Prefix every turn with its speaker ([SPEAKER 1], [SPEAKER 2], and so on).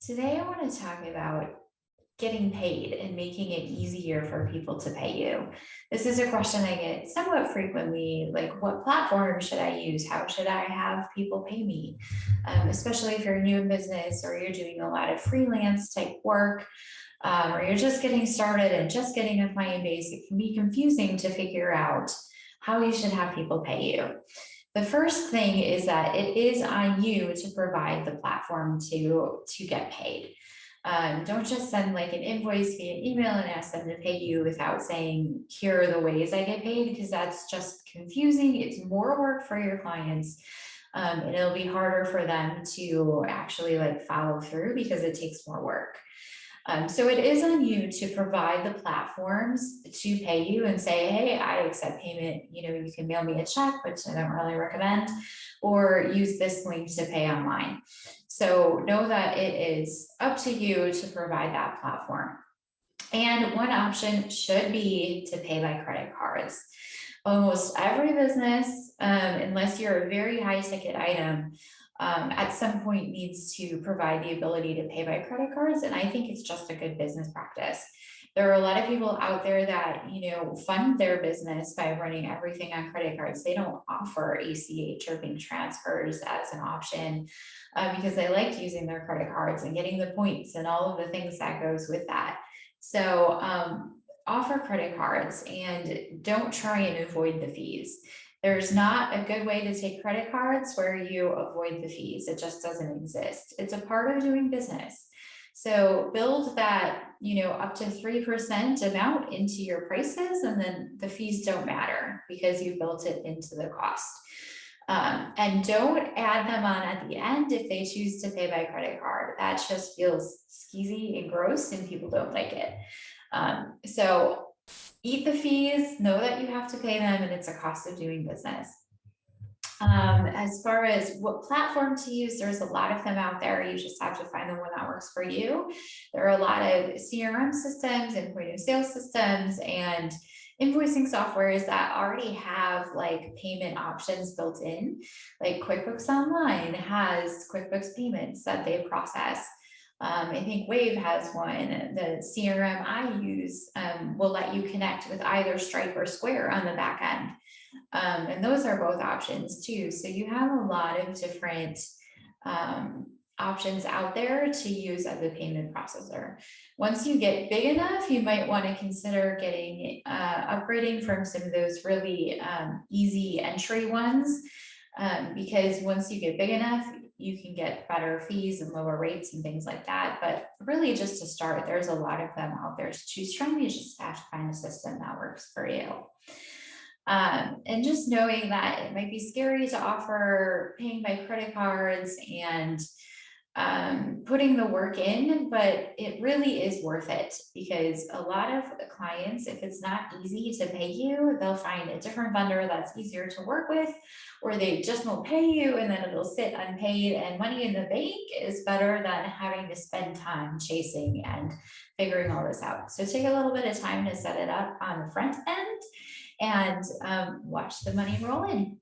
[SPEAKER 1] Today, I want to talk about getting paid and making it easier for people to pay you. This is a question I get somewhat frequently, like what platform should I use? How should I have people pay me? Especially if you're new in business or you're doing a lot of freelance type work, or you're just getting started and just getting a client base, it can be confusing to figure out how you should have people pay you. The first thing is that it is on you to provide the platform to get paid. Don't just send like an invoice via email and ask them to pay you without saying, here are the ways I get paid, because that's just confusing. It's more work for your clients. And it'll be harder for them to actually like follow through because it takes more work. So it is on you to provide the platforms to pay you and say, hey, I accept payment. You can mail me a check, which I don't really recommend, or use this link to pay online. So know that it is up to you to provide that platform. And one option should be to pay by credit cards. Almost every business, unless you're a very high ticket item, at some point needs to provide the ability to pay by credit cards. And I think it's just a good business practice. There are a lot of people out there that, fund their business by running everything on credit cards. They don't offer ACH or bank transfers as an option because they like using their credit cards and getting the points and all of the things that goes with that. So offer credit cards and don't try and avoid the fees. There's not a good way to take credit cards where you avoid the fees. It just doesn't exist. It's a part of doing business. So build that, up to 3% amount into your prices, and then the fees don't matter because you built it into the cost. And don't add them on at the end if they choose to pay by credit card. That just feels skeezy and gross and people don't like it. So eat the fees, know that you have to pay them, and it's a cost of doing business. As far as what platform to use, there's a lot of them out there. You just have to find the one that works for you. There are a lot of CRM systems and point of sale systems and invoicing softwares that already have like payment options built in. Like QuickBooks Online has QuickBooks payments that they process. I think Wave has one. The CRM I use will let you connect with either Stripe or Square on the back end. And those are both options too. So you have a lot of different options out there to use as a payment processor. Once you get big enough, you might want to consider getting upgrading from some of those really easy entry ones. Because once you get big enough, you can get better fees and lower rates and things like that. But really just to start, there's a lot of them out there to choose from. You just have to find a system that works for you. And just knowing that it might be scary to offer paying by credit cards and putting the work in, but it really is worth it because a lot of clients, if it's not easy to pay you, they'll find a different vendor that's easier to work with, or they just won't pay you and then it'll sit unpaid. And money in the bank is better than having to spend time chasing and figuring all this out. So take a little bit of time to set it up on the front end and watch the money roll in.